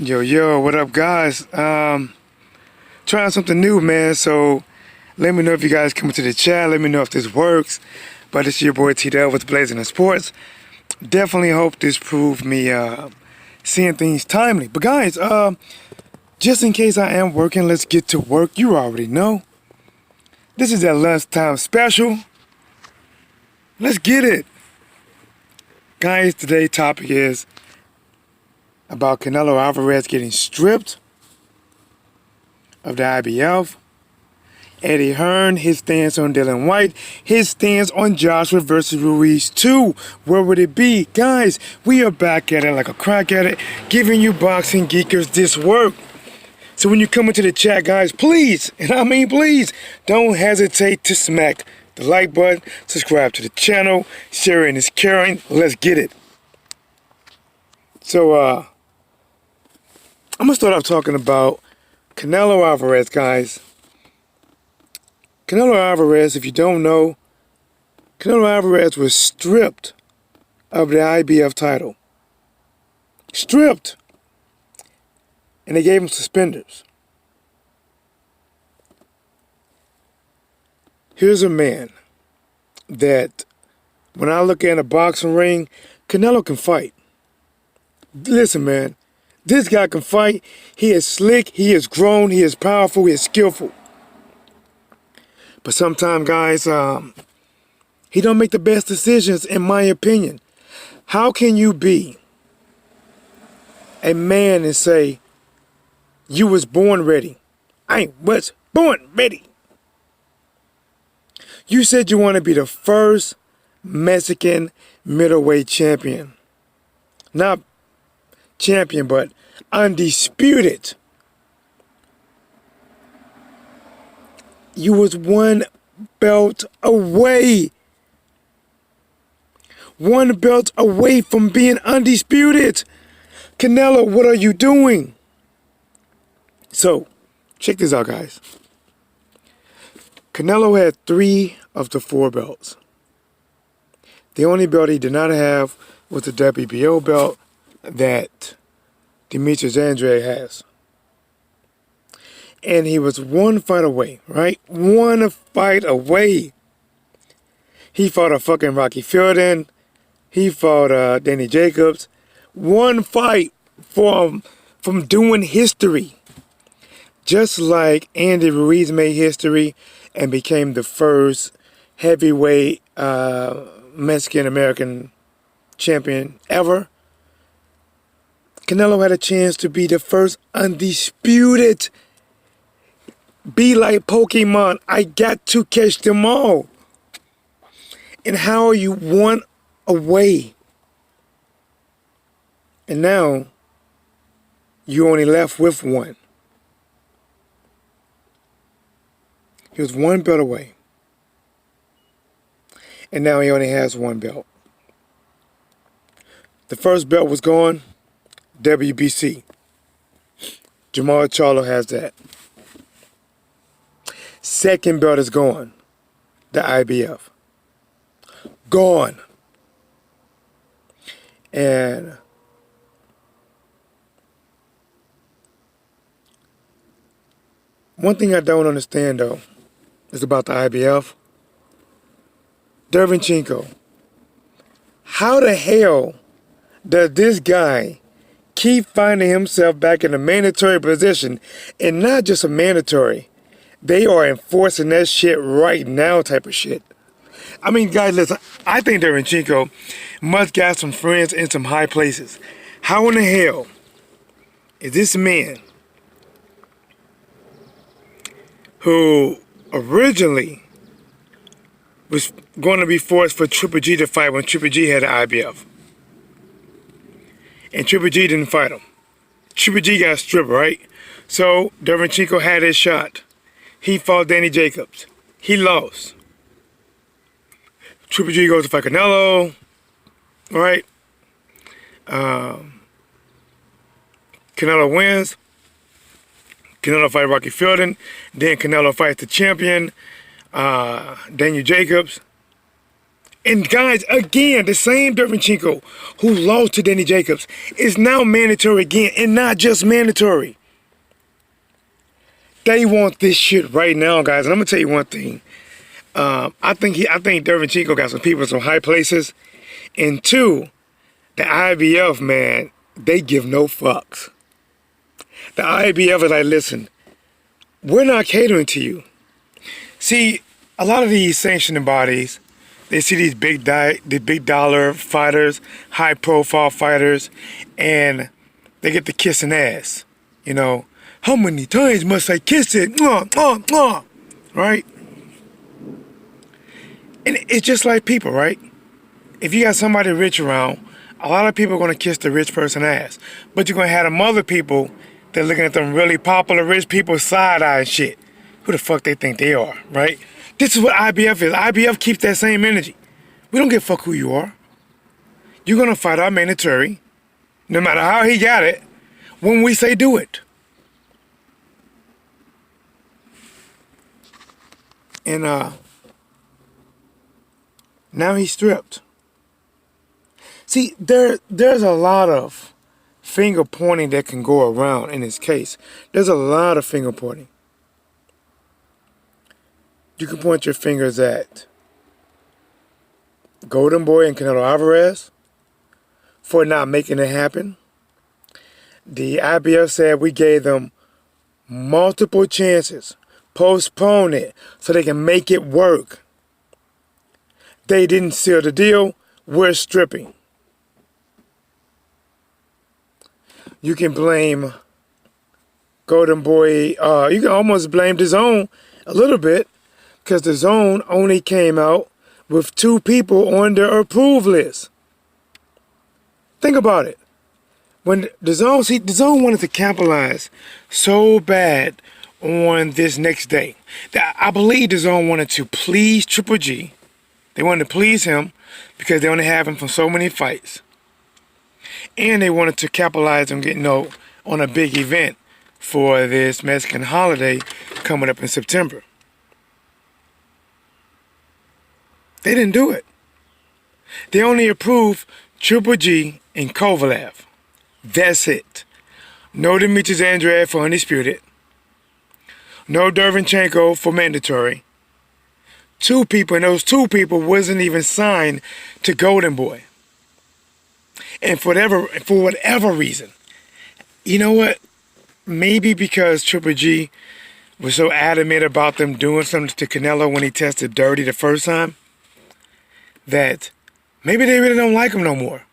Yo, what up, guys? Trying something new, man. So let me know if you guys come into the chat. Let me know if this works. But it's your boy T-Dell with Blazing in Sports. Definitely hope this proved me seeing things timely. But guys, just in case I am working, let's get to work. You already know. This is that lunchtime special. Let's get it. Guys, today's topic is about Canelo Alvarez getting stripped of the IBF. Eddie Hearn, his stance on Dillian Whyte, his stance on Joshua versus Ruiz 2. Where would it be? Guys, we are back at it like a crack at it, giving you boxing geekers this work. So when you come into the chat, guys, please, and I mean please, don't hesitate to smack the like button, subscribe to the channel, sharing is caring. Let's get it. So, I'm going to start off talking about Canelo Alvarez, guys. Canelo Alvarez, if you don't know, Canelo Alvarez was stripped of the IBF title. Stripped. And they gave him suspenders. Here's a man that, when I look at a boxing ring, Canelo can fight. Listen, man. This guy can fight. He is slick. He is grown. He is powerful. He is skillful. But sometimes, guys, he don't make the best decisions, in my opinion. How can you be a man and say, you was born ready? I was born ready. You said you want to be the first Mexican middleweight champion. Not champion, but undisputed. You was one belt away. One belt away from being undisputed. Canelo, what are you doing? So, check this out, guys. Canelo had 3 of the 4 belts. The only belt he did not have was the WBO belt that Demetrius Andrade has. And he was one fight away, right? One fight away. He fought a fucking Rocky Fielding. He fought Danny Jacobs. One fight from doing history. Just like Andy Ruiz made history and became the first heavyweight Mexican-American champion ever, Canelo had a chance to be the first undisputed. Be like Pokemon. I got to catch them all. And how are you one away? And now, you only left with 1. He was 1 belt away. And now he only has 1 belt. The first belt was gone. WBC. Jamal Charlo has that. Second belt is gone. The IBF. Gone. And one thing I don't understand, though, is about the IBF. Derevyanchenko. How the hell does this guy keep finding himself back in a mandatory position, and not just a mandatory? They are enforcing that shit right now type of shit. I mean, guys, listen, I think Derevyanchenko must got some friends in some high places. How in the hell is this man who originally was going to be forced for Triple G to fight when Triple G had the IBF? And Triple G didn't fight him. Triple G got stripped, right? So Derevyanchenko had his shot. He fought Danny Jacobs. He lost. Triple G goes to fight Canelo. All right. Canelo wins. Canelo fight Rocky Fielding. Then Canelo fights the champion, Daniel Jacobs. And guys, again, the same Derevchenko who lost to Danny Jacobs is now mandatory again, and not just mandatory. They want this shit right now, guys. And I'm gonna tell you one thing. I think Derevchenko got some people in some high places, and two, the IBF, man, they give no fucks. The IBF is like, listen, we're not catering to you. See, a lot of these sanctioning bodies, they see these the big dollar fighters, high profile fighters, and they get the kissing ass. You know, how many times must I kiss it? Mwah, mwah, mwah. Right? And it's just like people, right? If you got somebody rich around, a lot of people are going to kiss the rich person ass. But you're going to have them other people that are looking at them really popular rich people side-eye and shit. Who the fuck they think they are, right? This is what IBF is. IBF keeps that same energy. We don't give a fuck who you are. You're going to fight our mandatory, no matter how he got it, when we say do it. And now he's stripped. See, there's a lot of finger pointing that can go around in this case. There's a lot of finger pointing. You can point your fingers at Golden Boy and Canelo Alvarez for not making it happen. The IBF said we gave them multiple chances, postpone it so they can make it work. They didn't seal the deal. We're stripping. You can blame Golden Boy. You can almost blame the Zone a little bit, because the Zone only came out with 2 people on their approved list. Think about it. When the Zone wanted to capitalize so bad on this next day that I believe the Zone wanted to please Triple G. They wanted to please him because they only have him for so many fights. And they wanted to capitalize on getting on a big event for this Mexican holiday coming up in September. They didn't do it. They only approved Triple G and Kovalev. That's it. No Demetrius Andrade for undisputed. No Derevchenko for mandatory. 2 people, and those 2 people wasn't even signed to Golden Boy. And for whatever reason, you know what? Maybe because Triple G was so adamant about them doing something to Canelo when he tested dirty the first time, that maybe they really don't like him no more.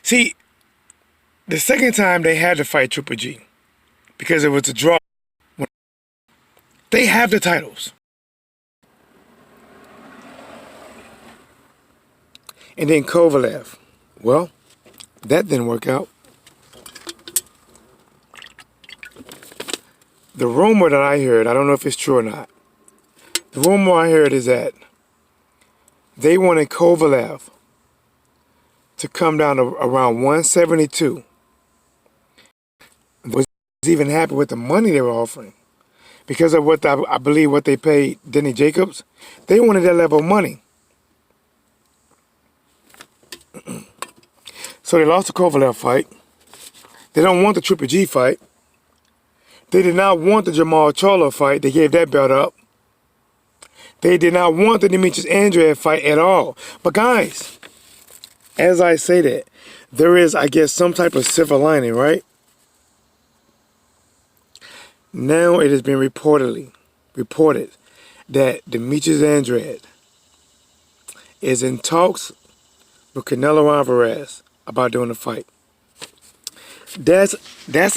See, the second time they had to fight Triple G because it was a draw. They have the titles. And then Kovalev. Well, that didn't work out. The rumor that I heard, I don't know if it's true or not. The rumor I heard is that they wanted Kovalev to come down to around 172. Was even happy with the money they were offering. Because of what I believe what they paid Danny Jacobs. They wanted that level of money. So they lost the Kovalev fight. They don't want the Triple G fight. They did not want the Jamal Charlo fight. They gave that belt up. They did not want the Demetrius Andrade fight at all. But guys, as I say that, there is, I guess, some type of silver lining, right? Now it has been reported that Demetrius Andrade is in talks with Canelo Alvarez about doing a fight. That's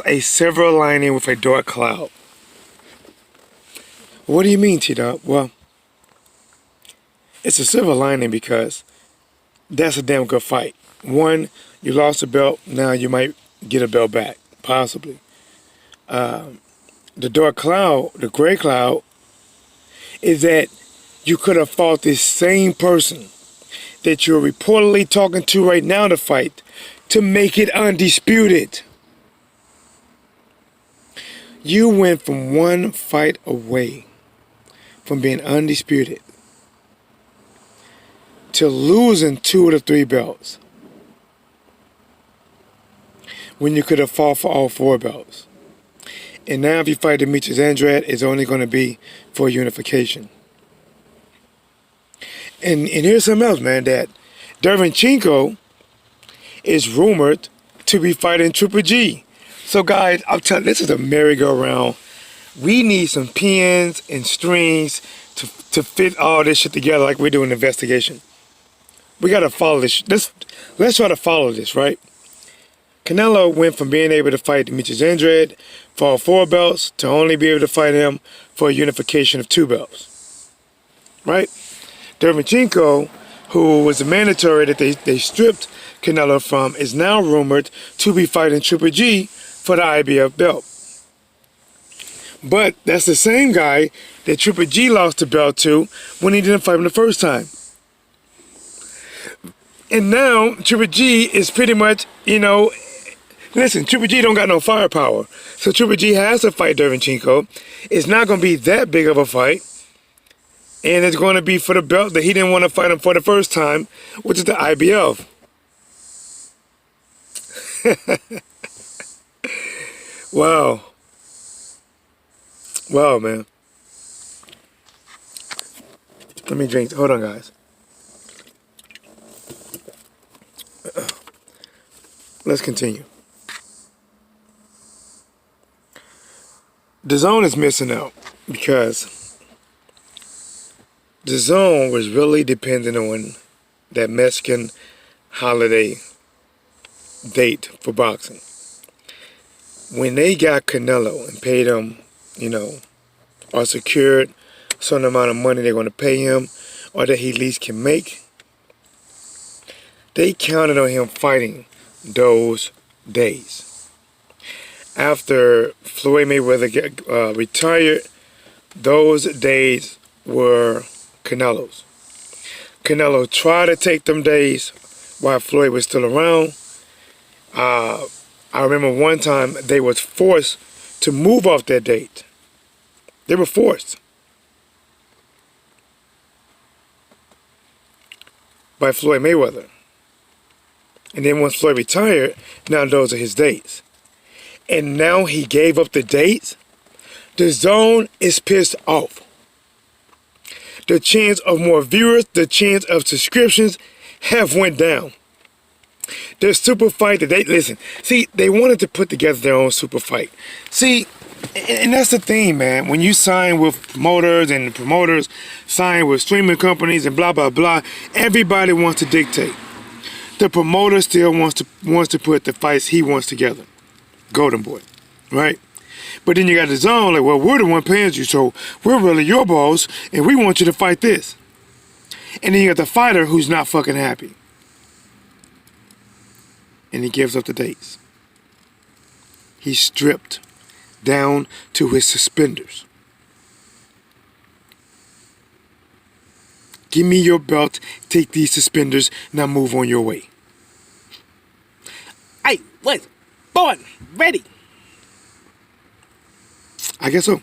a silver lining with a dark cloud. What do you mean, T-Dog? Well, it's a silver lining because that's a damn good fight. One, you lost a belt, now you might get a belt back, possibly. The dark cloud, the gray cloud, is that you could have fought this same person that you're reportedly talking to right now to fight to make it undisputed. You went from one fight away from being undisputed. to losing 2 of the 3 belts when you could have fought for all 4 belts. And now if you fight Demetrius Andrade, it's only going to be for unification. And here's something else, man, that Derevyanchenko is rumored to be fighting Triple G. So guys, I'm telling you, this is a merry-go-round. We need some pins and strings to fit all this shit together like we do an investigation. We got to follow this. Let's try to follow this, right? Canelo went from being able to fight Demetrius Andrade for all 4 belts to only be able to fight him for a unification of 2 belts. Right? Derevyanchenko, who was mandatory that they stripped Canelo from, is now rumored to be fighting Triple G for the IBF belt. But that's the same guy that Triple G lost the belt to when he didn't fight him the first time. And now Triple G is pretty much, listen, Triple G don't got no firepower. So Triple G has to fight Derevyanchenko. It's not going to be that big of a fight. And it's going to be for the belt that he didn't want to fight him for the first time, which is the IBF. Wow. Wow, man. Let me drink. Hold on, guys. Let's continue. DAZN is missing out because DAZN was really dependent on that Mexican holiday date for boxing. When they got Canelo and paid him, or secured a certain amount of money they're going to pay him, or that he at least can make, they counted on him fighting those days. After Floyd Mayweather retired, those days were Canelo's. Canelo tried to take them days while Floyd was still around. I remember one time they was forced to move off that date. They were forced by Floyd Mayweather. And then once Floyd retired, now those are his dates. And now he gave up the dates. DAZN is pissed off. The chance of more viewers, the chance of subscriptions have went down. Their super fight that they wanted to put together their own super fight. See, and that's the thing, man. When you sign with promoters and the promoters sign with streaming companies and blah, blah, blah, everybody wants to dictate. The promoter still wants to put the fights he wants together. Golden Boy, right? But then you got the zone, like, well, we're the one paying you, so we're really your boss, and we want you to fight this. And then you got the fighter who's not fucking happy. And he gives up the dates. He's stripped down to his suspenders. Give me your belt, take these suspenders, now move on your way. I was born ready. I guess so.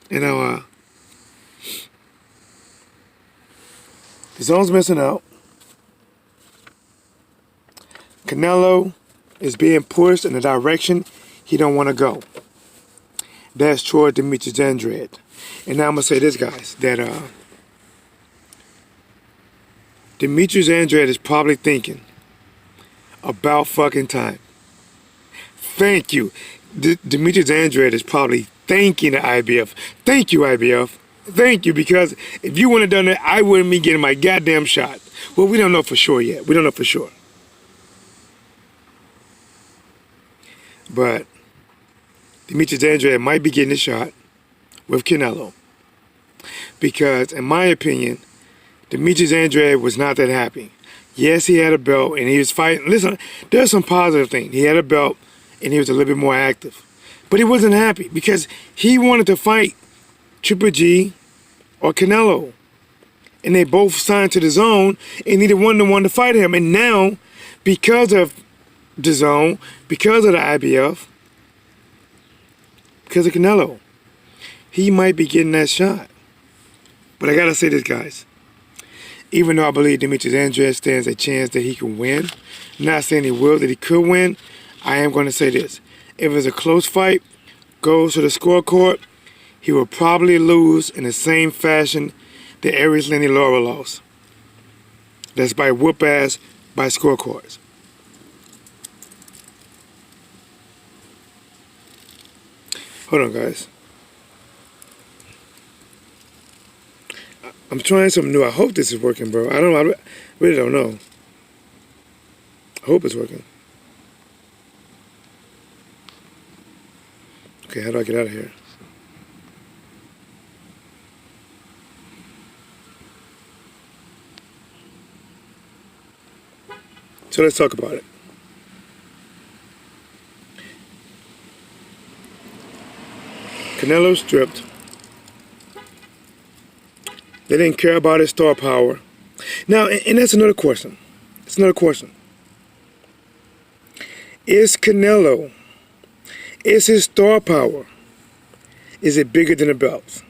The zone's missing out. Canelo is being pushed in a direction he don't want to go. That's toward Demetrius Andrade. And now I'm going to say this, guys, that Demetrius Andrade is probably thinking about fucking time. Thank you. Demetrius Andrade is probably thanking the IBF. Thank you, IBF. Thank you, because if you wouldn't have done that, I wouldn't be getting my goddamn shot. Well, we don't know for sure yet. We don't know for sure. But Demetrius Andrade might be getting a shot with Canelo. Because, in my opinion, Demetrius Andrade was not that happy. Yes, he had a belt and he was fighting. Listen, there's some positive things. He had a belt and he was a little bit more active. But he wasn't happy because he wanted to fight Triple G or Canelo. And they both signed to DAZN and neither one wanted to fight him. And now, because of DAZN, because of the IBF, because of Canelo, he might be getting that shot. But I gotta say this, guys. Even though I believe Demetrius Andrade stands a chance that he can win, not saying he will, that he could win, I am going to say this. If it's a close fight, goes to the scorecard, he will probably lose in the same fashion that Erislandy Lara lost. That's by whoop ass by scorecards. Hold on, guys. I'm trying something new. I hope this is working, bro. I really don't know. I hope it's working. Okay, how do I get out of here? So let's talk about it. Canelo stripped. They didn't care about his star power. Now, and that's another question. It's another question. Is Canelo, is his star power, is it bigger than the belts?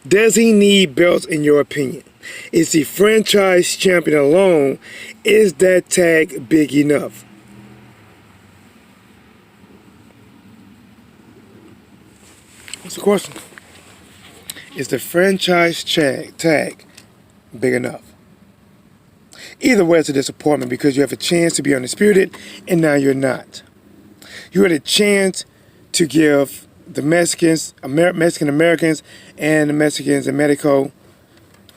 Does he need belts in your opinion? Is the franchise champion alone, is that tag big enough? That's the question. Is the franchise tag big enough? Either way, it's a disappointment because you have a chance to be undisputed and now you're not. You had a chance to give the Mexican Americans and the Mexicans in Mexico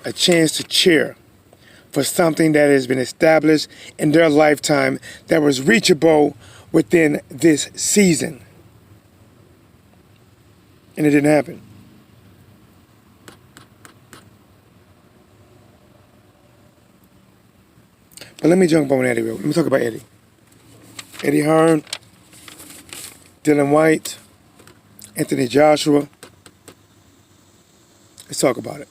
a chance to cheer for something that has been established in their lifetime that was reachable within this season. And it didn't happen. But let me jump on Eddie. Let me talk about Eddie. Eddie Hearn, Dillian Whyte, Anthony Joshua. Let's talk about it.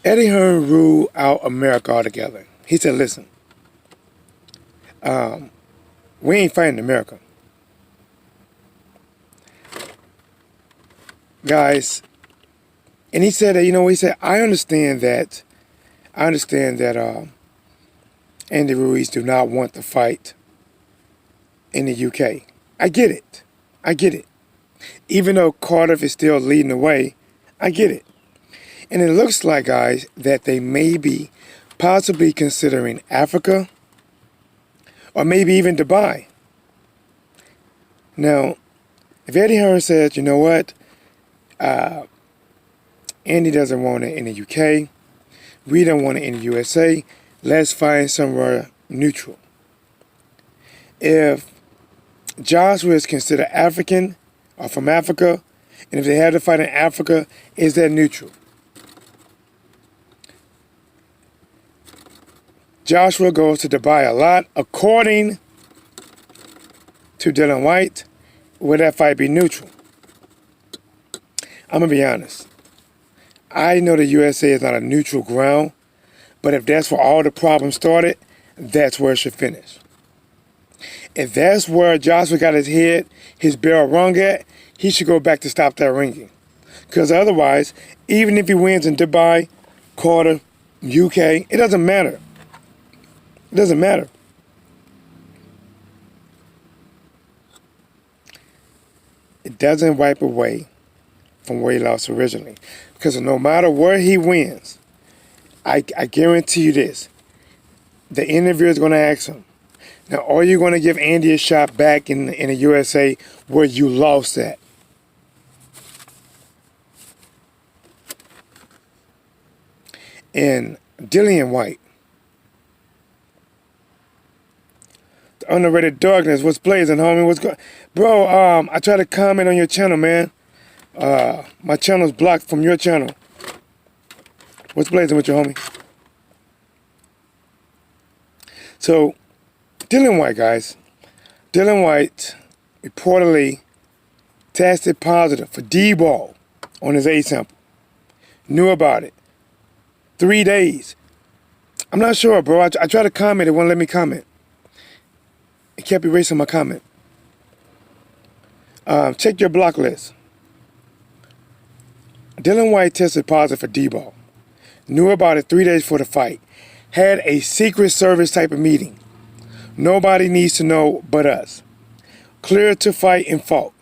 Eddie Hearn ruled out America altogether. He said, listen, we ain't fighting America. Guys, and he said that, he said, I understand that Andy Ruiz do not want to fight in the UK. I get it. Even though Cardiff is still leading the way, I get it. And it looks like, guys, that they may be possibly considering Africa or maybe even Dubai. Now, if Eddie Hearn says, you know what, Andy doesn't want it in the UK, we don't want it in the USA, let's find somewhere neutral. If Joshua is considered African or from Africa, and if they have to fight in Africa, is that neutral? Joshua goes to Dubai a lot, according to Dillian Whyte. Would that fight be neutral? I'm going to be honest. I know the USA is not a neutral ground, but if that's where all the problems started, that's where it should finish. If that's where Joshua got his bell rung at, he should go back to stop that ringing. Because otherwise, even if he wins in Dubai, Carter, UK, it doesn't matter. It doesn't matter. It doesn't wipe away from where he lost originally. Because no matter where he wins, I guarantee you this. The interviewer is going to ask him, now are you going to give Andy a shot back in the USA where you lost at? And Dillian Whyte, the underrated darkness, what's blazing, homie? What's going, bro? I try to comment on your channel, man. My channel's blocked from your channel. What's blazing with you, homie? So, Dillian Whyte, guys. Dillian Whyte reportedly tested positive for D-ball on his A sample. Knew about it. 3 days. I'm not sure, bro. I tried to comment. It won't let me comment. It kept erasing my comment. Check your block list. Dillian Whyte tested positive for D-ball. Knew about it 3 days before the fight. Had a Secret Service type of meeting. Nobody needs to know but us. Clear to fight and fought.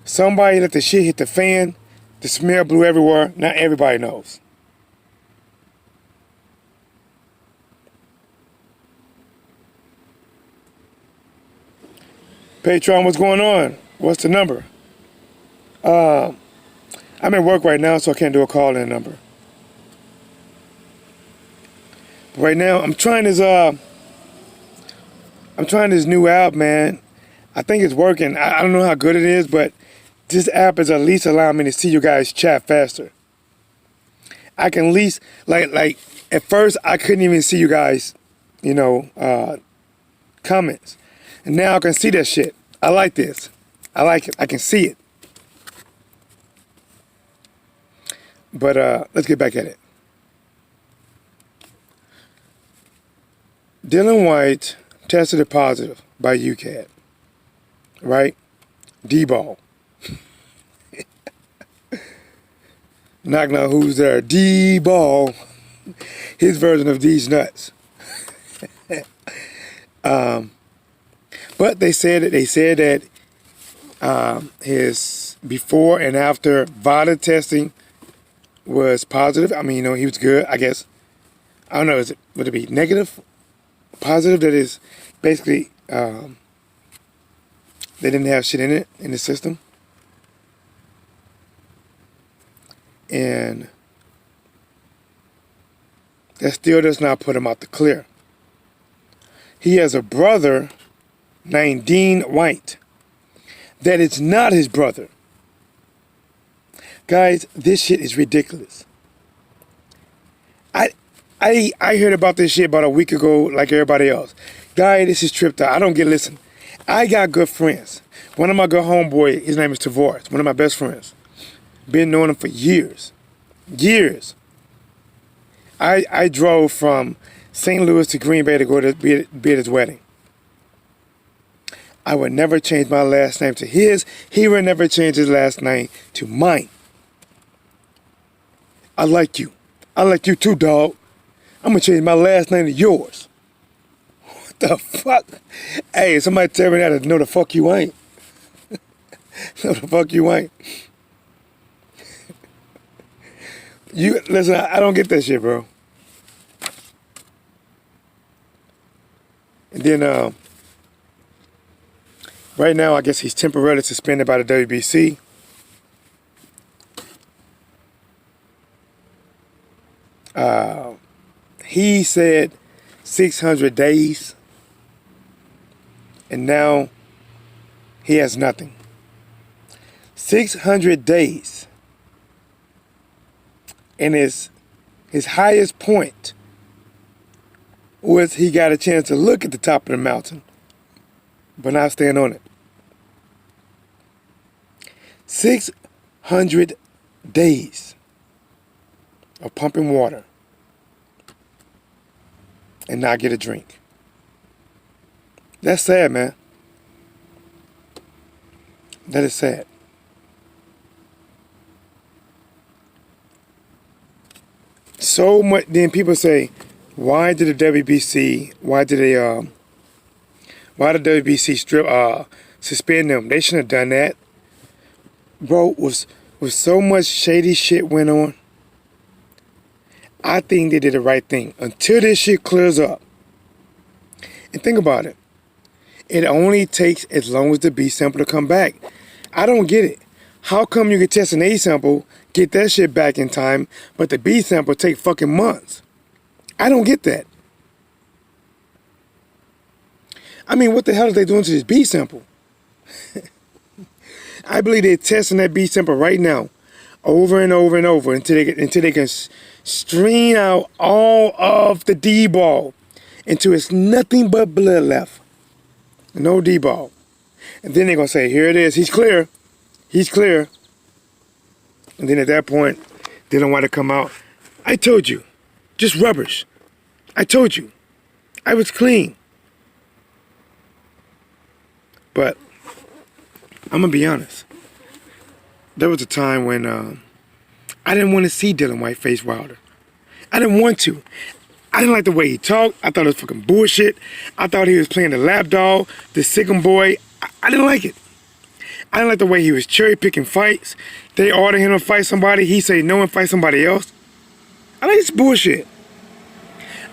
Somebody let the shit hit the fan. The smell blew everywhere. Now everybody knows. Patreon, what's going on? What's the number? I'm at work right now, so I can't do a call-in number. But right now, I'm trying this new app, man. I think it's working. I don't know how good it is, but this app is at least allowing me to see you guys chat faster. I can at least, like at first, I couldn't even see you guys, comments. And now I can see that shit. I like this. I like it. I can see it. But let's get back at it. Dillian Whyte tested positive by UCAD. Right? D-ball. Knock knock, who's there? D-ball. His version of these nuts. But they said that his before and after VADA testing was positive. I mean, he was good, I guess. I don't know, would it be negative? Positive, that is basically they didn't have shit in it, in the system. And that still does not put him out the clear. He has a brother named Dillian Whyte. That is not his brother. Guys, this shit is ridiculous. I heard about this shit about a week ago like everybody else. Guy, this is tripped out. I don't get, listen. I got good friends. One of my good homeboy, his name is Tavares, one of my best friends. Been knowing him for years. Years. I drove from St. Louis to Green Bay to go to be at his wedding. I would never change my last name to his. He would never change his last name to mine. I like you. I like you too, dog. I'm going to change my last name to yours. What the fuck? Hey, somebody tell me that. No, the fuck you ain't. No, the fuck you ain't. You listen, I don't get that shit, bro. And then, right now, I guess he's temporarily suspended by the WBC. He said 600 days, and now he has nothing. 600 days. And his highest point was he got a chance to look at the top of the mountain, but not stand on it. 600 days of pumping water and not get a drink. That's sad, man. That is sad. So much. Then people say, why did the WBC? Why did the WBC suspend them? They shouldn't have done that. Bro, was so much shady shit went on. I think they did the right thing until this shit clears up. And think about it. It only takes as long as the B sample to come back. I don't get it. How come you can test an A sample, get that shit back in time, but the B sample take fucking months? I don't get that. I mean, what the hell are they doing to this B sample? I believe they're testing that B sample right now, over and over and over, until they can strain out all of the D ball until it's nothing but blood left. No D ball. And then they're gonna say, here it is, he's clear. He's clear. And then at that point, they don't want to come out. I told you. Just rubbish. I told you. I was clean. But I'm going to be honest. There was a time when I didn't want to see Dillian Whyte face Wilder. I didn't want to. I didn't like the way he talked. I thought it was fucking bullshit. I thought he was playing the lapdog, the sick'em boy. I didn't like it. I didn't like the way he was cherry picking fights. They ordered him to fight somebody. He say no and fight somebody else. I like this bullshit.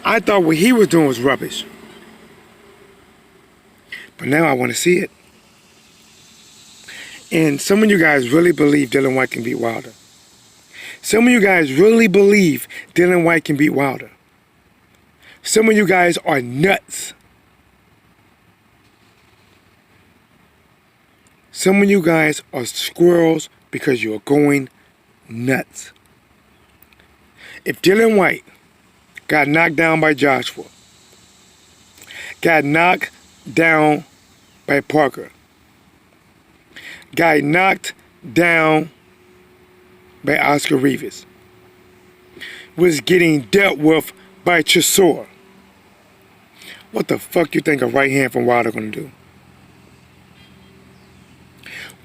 I thought what he was doing was rubbish. But now I want to see it. And some of you guys really believe Dillian Whyte can beat Wilder. Some of you guys really believe Dillian Whyte can beat Wilder. Some of you guys are nuts. Some of you guys are squirrels because you are going nuts. If Dillian Whyte got knocked down by Joshua, got knocked down by Parker, got knocked down by Oscar Rivas, was getting dealt with by Chisora, what the fuck you think a right hand from Wilder gonna do?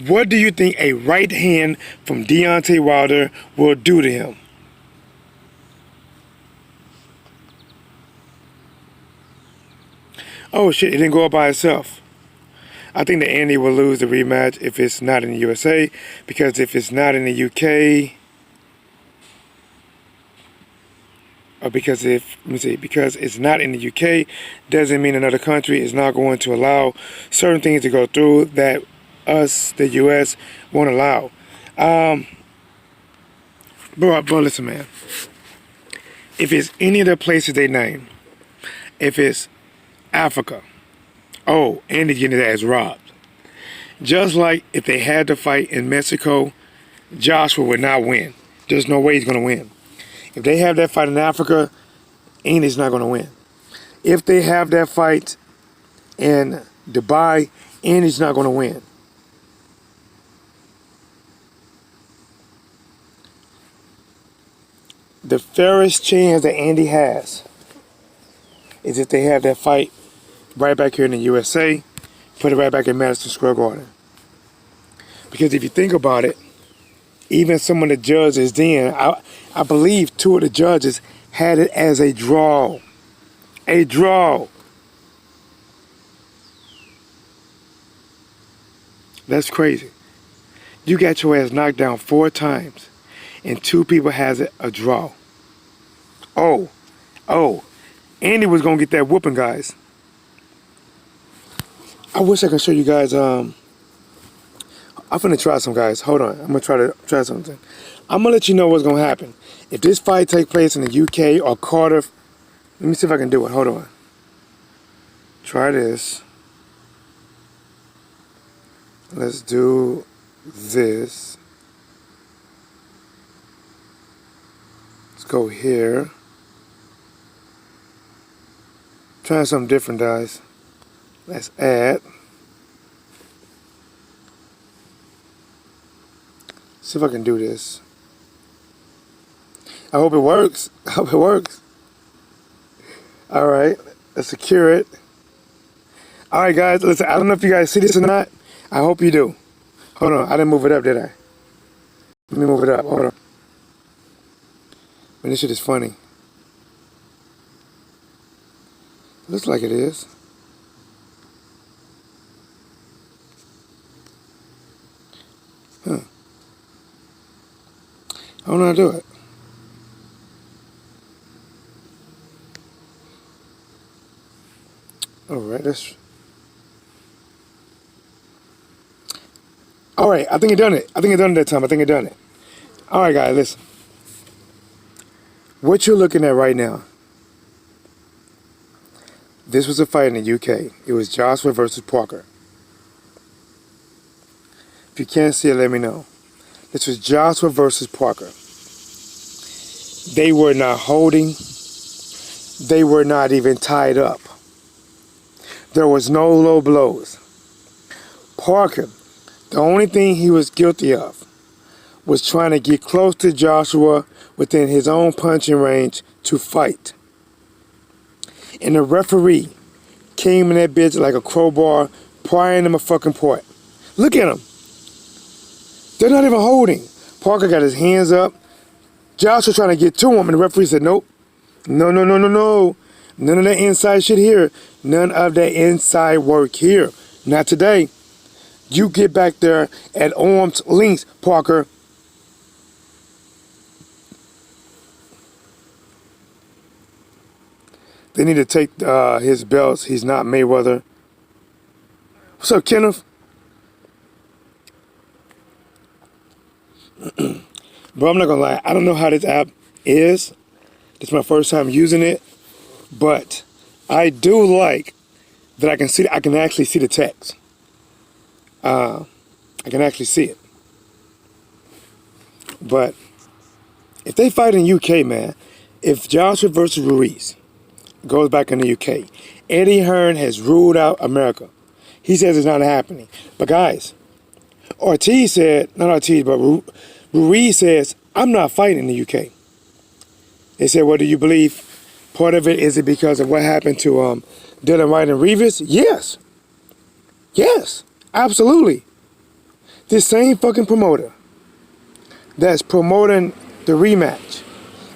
What do you think a right hand from Deontay Wilder will do to him? Oh shit, it didn't go up by itself. I think that Andy will lose the rematch if it's not in the USA, because if it's not in the UK, or because because it's not in the UK, doesn't mean another country is not going to allow certain things to go through that us, the US, won't allow. Bro, listen, man. If it's any of the places they name, if it's Africa, oh, Andy's getting his ass robbed. Just like if they had to fight in Mexico, Joshua would not win. There's no way he's going to win. If they have that fight in Africa, Andy's not going to win. If they have that fight in Dubai, Andy's not going to win. The fairest chance that Andy has is if they have that fight right back here in the USA, put it right back in Madison Square Garden. Because if you think about it, even some of the judges then, I believe 2 of the judges had it as a draw. A draw. That's crazy. You got your ass knocked down 4 times, and 2 people has it a draw. Oh, Andy was gonna get that whooping, guys. I wish I could show you guys. I'm gonna try some, guys. Hold on, I'm gonna try something. I'm gonna let you know what's gonna happen if this fight takes place in the UK or Cardiff. Let me see if I can do it. Hold on. Try this. Let's do this. Let's go here. Trying something different, guys. Let's add. See if I can do this. I hope it works. I hope it works. Alright, let's secure it. Alright, guys, listen, I don't know if you guys see this or not. I hope you do. Hold on, I didn't move it up, did I? Let me move it up. Hold on. Man, this shit is funny. Looks like it is. Huh. I don't know how to do it. Alright, that's... Alright, I think I done it. I think I done it that time. I think I done it. Alright, guys, listen. What you're looking at right now, this was a fight in the UK. It was Joshua versus Parker. If you can't see it, let me know. This was Joshua versus Parker. They were not holding. They were not even tied up. There was no low blows. Parker, the only thing he was guilty of was trying to get close to Joshua within his own punching range to fight. And the referee came in that bitch like a crowbar, prying him a fucking point. Look at him. They're not even holding. Parker got his hands up, Joshua trying to get to him, and the referee said, nope. No, no, no, no, no. None of that inside shit here. None of that inside work here. Not today. You get back there at arm's length, Parker. They need to take his belts. He's not Mayweather. What's up, Kenneth? Bro, I'm not gonna lie. I don't know how this app is. It's my first time using it. But I do like that I can actually see the text. I can actually see it. But if they fight in UK, man, if Joshua versus Ruiz goes back in the UK, Eddie Hearn has ruled out America. He says it's not happening. But guys, Ortiz said, not Ortiz, but Ruiz says, I'm not fighting in the UK. They said, well, do you believe part of it is it because of what happened to Dillian Whyte and Ruiz? Yes. Yes, absolutely. This same fucking promoter that's promoting the rematch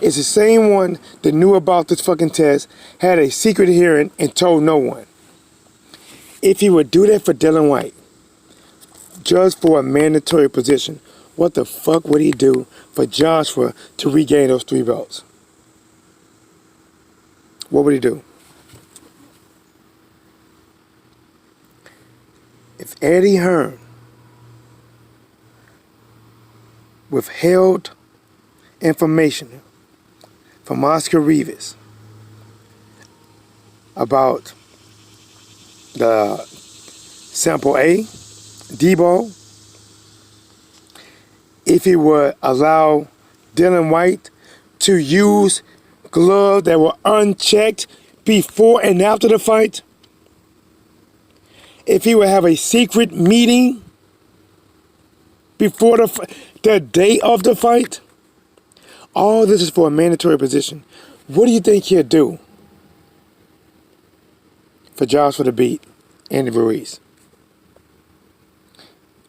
is the same one that knew about this fucking test, had a secret hearing, and told no one. If he would do that for Dillian Whyte, just for a mandatory position, what the fuck would he do for Joshua to regain those 3 belts? What would he do? If Eddie Hearn withheld information from Oscar Rivas about the sample A, D-ball, if he would allow Dillian Whyte to use gloves that were unchecked before and after the fight, if he would have a secret meeting before the day of the fight, all this is for a mandatory position. What do you think he'll do for Joshua to beat Andy Ruiz?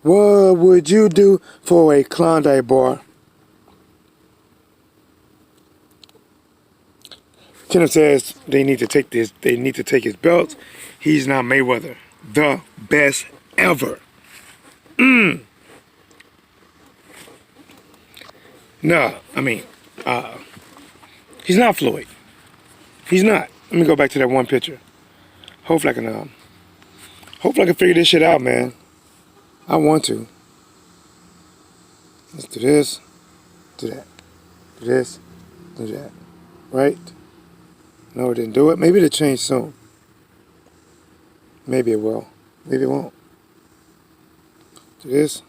What would you do for a Klondike bar? Kenneth says they need to take this. They need to take his belts. He's not Mayweather, the best ever. No, I mean, he's not Floyd. He's not. Let me go back to that one picture. Hopefully I can figure this shit out, man. I want to. Let's do this, do that, do this, do that. Right? No, it didn't do it. Maybe it'll change soon. Maybe it will. Maybe it won't. Do this.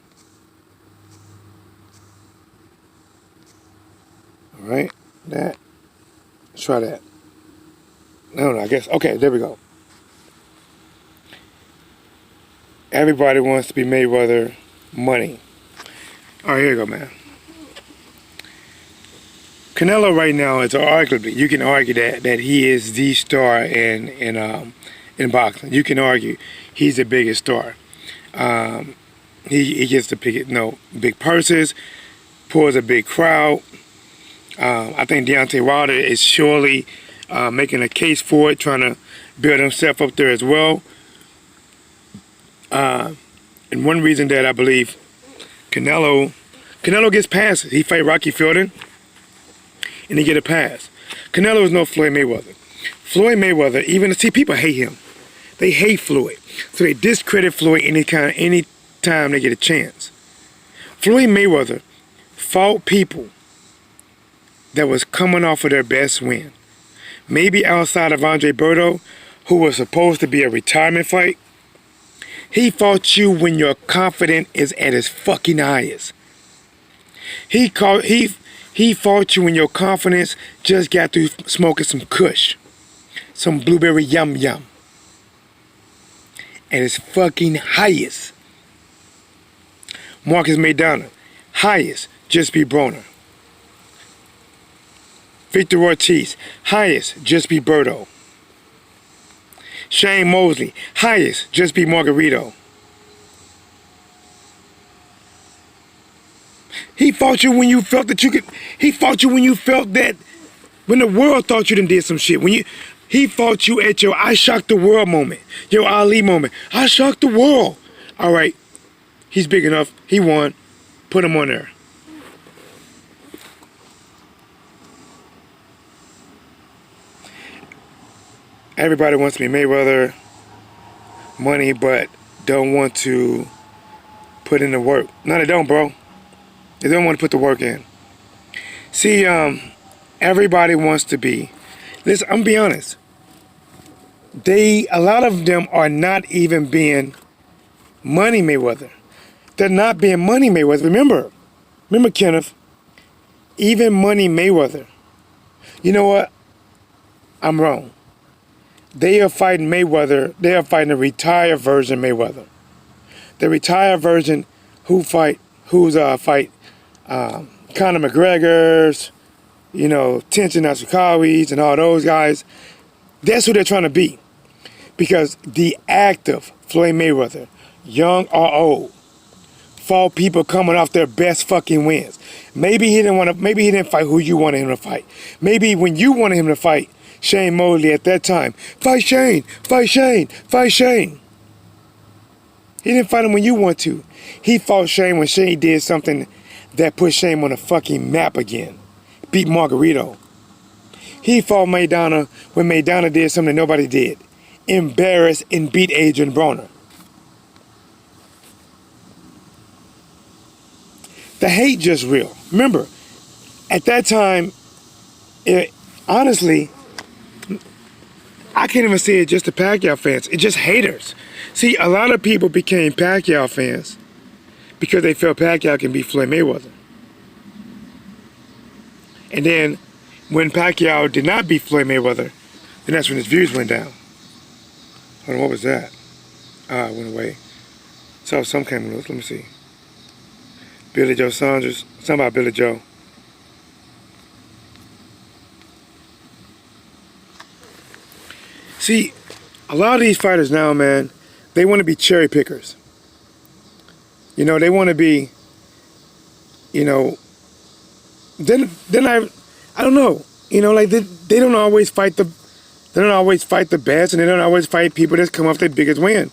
All right, that. Let's try that. No, I guess. Okay, there we go. Everybody wants to be Mayweather money. All right, here you go, man. Canelo right now is arguably, you can argue that he is the star in boxing. You can argue he's the biggest star. He gets the big purses, pulls a big crowd. I think Deontay Wilder is surely making a case for it, trying to build himself up there as well. And one reason that I believe Canelo gets passes. He fight Rocky Fielding, and he get a pass. Canelo is no Floyd Mayweather. Floyd Mayweather, people hate him. They hate Floyd, so they discredit Floyd any time they get a chance. Floyd Mayweather fought people that was coming off of their best win. Maybe outside of Andre Berto, who was supposed to be a retirement fight. He fought you when your confidence is at its fucking highest. He fought you when your confidence just got through smoking some kush, some blueberry yum yum. At its fucking highest. Marcus Maidana, highest, just be Broner. Victor Ortiz, highest, just be Berto. Shane Mosley, highest, just be Margarito. He fought you when you felt that you could. He fought you when you felt that when the world thought you done did some shit. He fought you at your I shocked the world moment, your Ali moment. I shocked the world. All right, he's big enough. He won. Put him on there. Everybody wants to be Mayweather, money, but don't want to put in the work. No, they don't, bro. They don't want to put the work in. See, everybody wants to be. Listen, I'm gonna be honest. A lot of them are not even being Money Mayweather. They're not being Money Mayweather. Remember, Kenneth. Even Money Mayweather. You know what? I'm wrong. They are fighting Mayweather. They are fighting a retired version Mayweather. The retired version who's fight Conor McGregor's, Tenshin Nasukawa's and all those guys. That's who they're trying to be. Because the active Floyd Mayweather, young or old, fought people coming off their best fucking wins. Maybe he didn't fight who you wanted him to fight. Maybe when you wanted him to fight Shane Mosley at that time, fight Shane, fight Shane, fight Shane. He didn't fight him when you want to. He fought Shane when Shane did something that put Shane on the fucking map again. Beat Margarito. He fought Maidana when Maidana did something nobody did. Embarrassed and beat Adrian Broner. The hate just real. Remember, at that time, honestly, I can't even say it just the Pacquiao fans. It's just haters. See, a lot of people became Pacquiao fans because they felt Pacquiao can beat Floyd Mayweather. And then when Pacquiao did not beat Floyd Mayweather, then that's when his views went down. Hold on, what was that? It went away. So some came loose. Let me see. Billy Joe Saunders. Something about Billy Joe. See, a lot of these fighters now, man, they want to be cherry pickers. They want to be, then I don't know. Like they don't always fight the best, and they don't always fight people that come off their biggest win.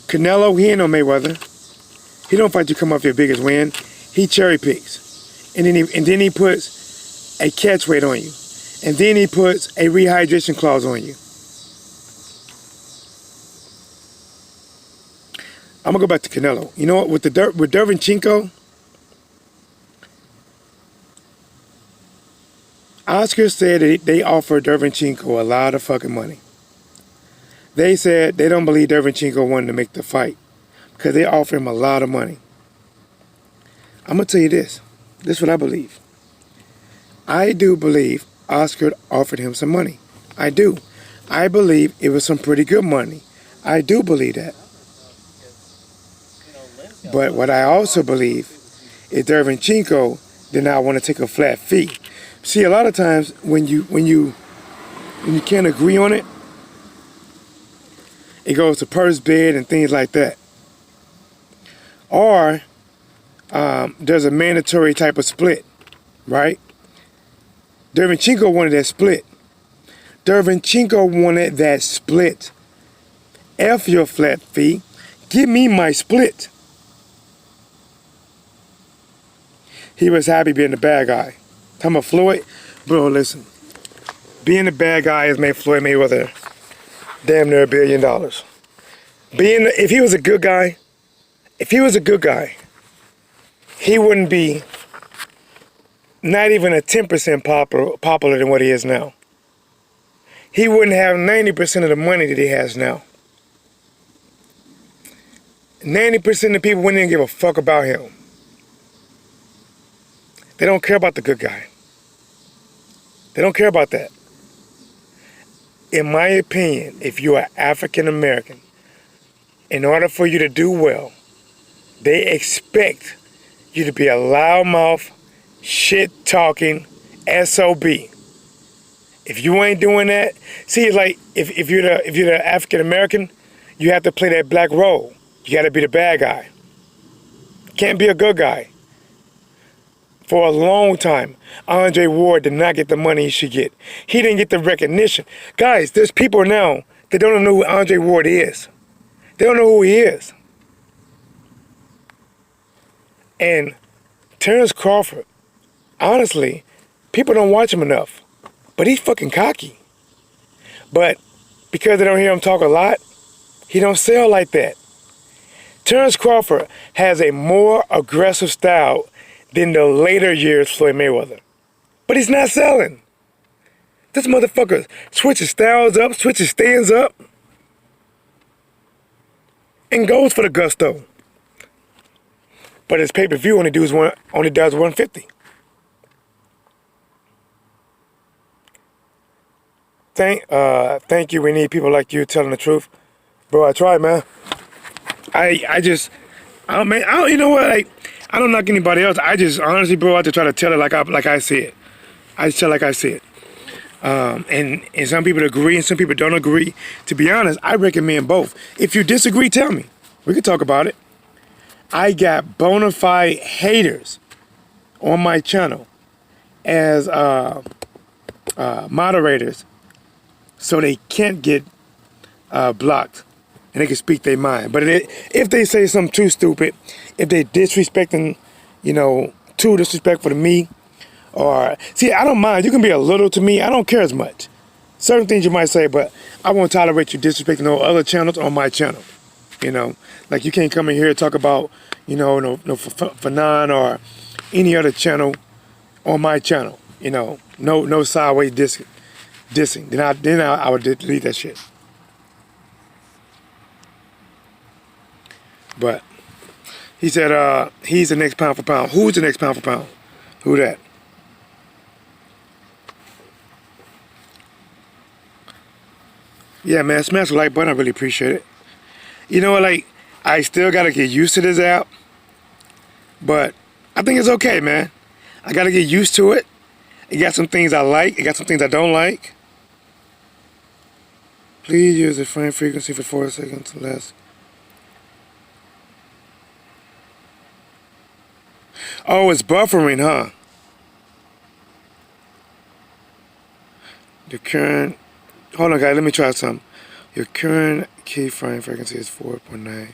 Canelo, he ain't no Mayweather. He don't fight you come off your biggest win. He cherry picks, and then he puts a catch weight on you, and then he puts a rehydration clause on you. I'm gonna go back to Canelo. You know what? With Derevyanchenko, Oscar said that they offered Derevyanchenko a lot of fucking money. They said they don't believe Derevyanchenko wanted to make the fight because they offered him a lot of money. I'm gonna tell you this. This is what I believe. I do believe Oscar offered him some money. I do. I believe it was some pretty good money. I do believe that. But what I also believe is Derevyanchenko did not want to take a flat fee. See, a lot of times when you can't agree on it, it goes to purse bid and things like that. Or there's a mandatory type of split, right? Derevyanchenko wanted that split. Derevyanchenko wanted that split. F your flat fee. Give me my split. He was happy being the bad guy. Talking about Floyd? Bro, listen. Being the bad guy has made Floyd Mayweather damn near $1 billion. If he was a good guy, he wouldn't be not even a 10% popular than what he is now. He wouldn't have 90% of the money that he has now. 90% of people wouldn't even give a fuck about him. They don't care about the good guy. They don't care about that. In my opinion, if you are African American, in order for you to do well, they expect you to be a loudmouth, shit-talking SOB. If you ain't doing that, see, it's like if you're the African American, you have to play that black role. You got to be the bad guy. Can't be a good guy. For a long time, Andre Ward did not get the money he should get. He didn't get the recognition. Guys, there's people now that don't know who Andre Ward is. They don't know who he is. And Terrence Crawford, honestly, people don't watch him enough. But he's fucking cocky. But because they don't hear him talk a lot, he don't sell like that. Terrence Crawford has a more aggressive style than the later years Floyd Mayweather. But he's not selling. This motherfucker switches styles up, switches stands up, and goes for the gusto. But his pay-per-view only does 150. Thank you. We need people like you telling the truth. Bro, I tried, man. You know what? I don't knock anybody else. I just honestly, bro, I have to try to tell it like I see it. I just tell it like I see it. And some people agree and some people don't agree. To be honest, I recommend both. If you disagree, tell me. We can talk about it. I got bona fide haters on my channel as moderators, so they can't get blocked and they can speak their mind. But if they say something too stupid, if they disrespecting, too disrespectful to me, or see, I don't mind. You can be a little to me. I don't care as much. Certain things you might say, but I won't tolerate you disrespecting no other channels on my channel. Like you can't come in here and talk about, no Fanon or any other channel on my channel. No sideways dissing. Then I would delete that shit. But he said he's the next pound for pound. Who's the next pound for pound? Who that? Yeah, man, smash the like button. I really appreciate it. You know what, I still got to get used to this app. But I think it's okay, man. I got to get used to it. It got some things I like. It got some things I don't like. Please use the frame frequency for 4 seconds or less. Oh, it's buffering, huh? The current... Hold on, guys. Let me try something. Your current keyframe frequency is 4.9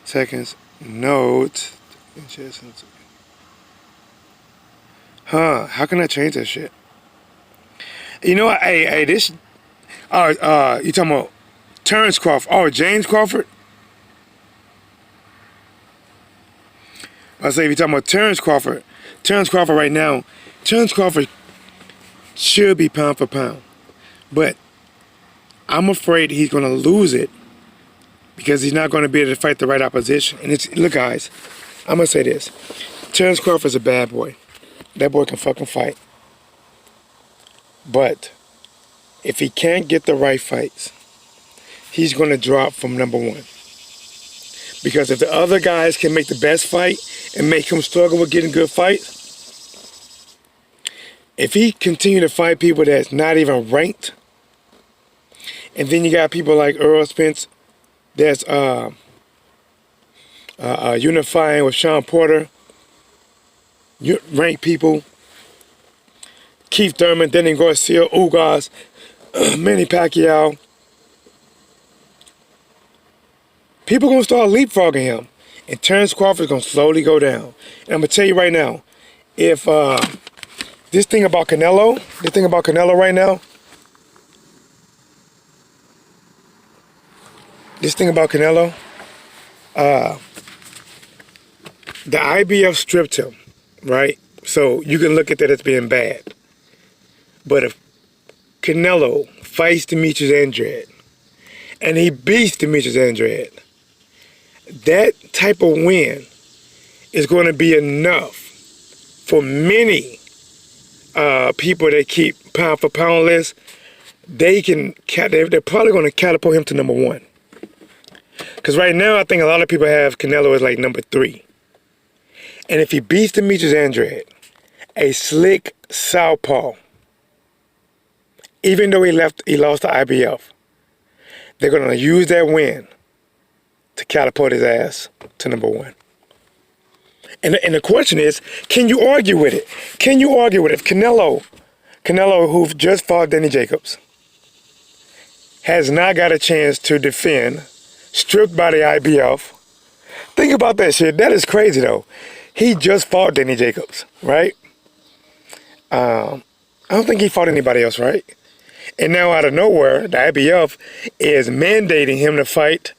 seconds. Note. Huh? How can I change that shit? You know what? Hey, this. You talking about Terrence Crawford? Oh, James Crawford. I say if you're talking about Terrence Crawford right now, Terrence Crawford should be pound for pound, but I'm afraid he's going to lose it because he's not going to be able to fight the right opposition. And look, guys, I'm going to say this. Terrence Crawford's a bad boy. That boy can fucking fight. But if he can't get the right fights, he's going to drop from number one. Because if the other guys can make the best fight and make him struggle with getting good fights, if he continue to fight people that's not even ranked, and then you got people like Earl Spence that's unifying with Sean Porter, ranked people, Keith Thurman, Danny Garcia, Ugas, Manny Pacquiao. People going to start leapfrogging him. And Terrence Crawford is going to slowly go down. And I'm going to tell you right now, if this thing about Canelo right now, the IBF stripped him, right? So you can look at that as being bad. But if Canelo fights Demetrius Andrade, and he beats Demetrius Andrade, that type of win is going to be enough for many people that keep pound for pound lists. They're probably going to catapult him to number one. Because right now, I think a lot of people have Canelo as like number 3. And if he beats Demetrius Andrade, a slick southpaw, even though he lost the IBF, they're going to use that win to catapult his ass to #1. And the question is, can you argue with it? Can you argue with it? If Canelo, who just fought Danny Jacobs, has not got a chance to defend, stripped by the IBF. Think about that shit. That is crazy, though. He just fought Danny Jacobs, right? I don't think he fought anybody else, right? And now out of nowhere, the IBF is mandating him to fight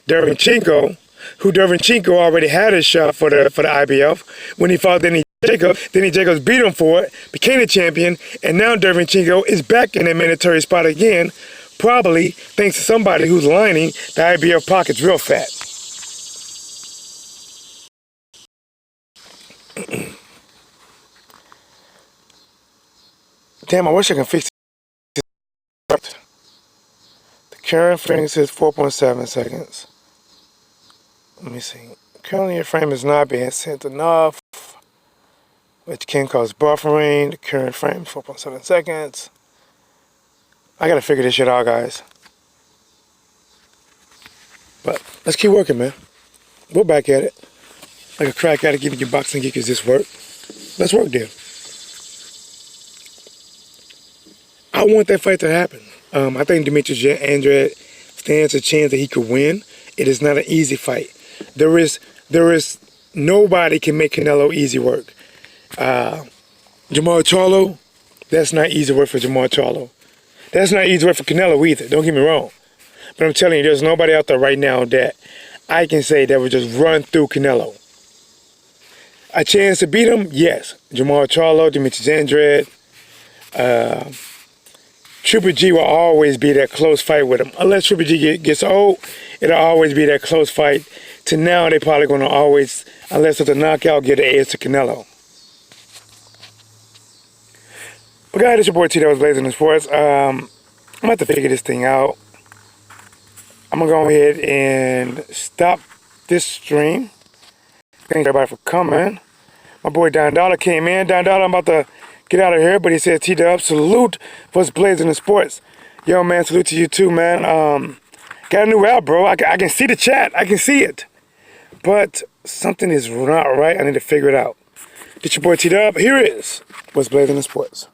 Derevyanchenko, who Derevyanchenko already had a shot for the IBF when he fought Danny Jacobs. Danny Jacobs beat him for it, became the champion, and now Derevyanchenko is back in that mandatory spot again, probably thanks to somebody who's lining the IBF pockets real fat. Damn, I wish I could fix it. The current frame says 4.7 seconds. Let me see. Currently your frame is not being sent enough, which can cause buffering. The current frame is 4.7 seconds. I gotta figure this shit out, guys. But let's keep working, man. We're back at it. Like a crack addict giving you boxing geek, is this work? Let's work, dude. I want that fight to happen. I think Demetrius Andrade stands a chance that he could win. It is not an easy fight. There is nobody can make Canelo easy work. Jamal Charlo, that's not easy work for Jamal Charlo. That's not easy work for Canelo either, don't get me wrong. But I'm telling you, there's nobody out there right now that I can say that would just run through Canelo. A chance to beat him? Yes. Jamal Charlo, Demetrius Andrade. Triple G will always be that close fight with him. Unless Triple G gets old, it'll always be that close fight. To now, they're probably going to always, unless it's a knockout, get an edge to Canelo. But guys, it's your boy T that was blazing the sports. I'm going to have to figure this thing out. I'm going to go ahead and stop this stream. Thank everybody for coming. My boy Don Dollar came in. Don Dollar, I'm about to get out of here, but he said T-Dub, salute what's blazing the sports. Yo, man, salute to you too, man. Got a new app, bro. I can see the chat. I can see it. But something is not right. I need to figure it out. It's your boy T-Dub. Here is what's blazing the sports.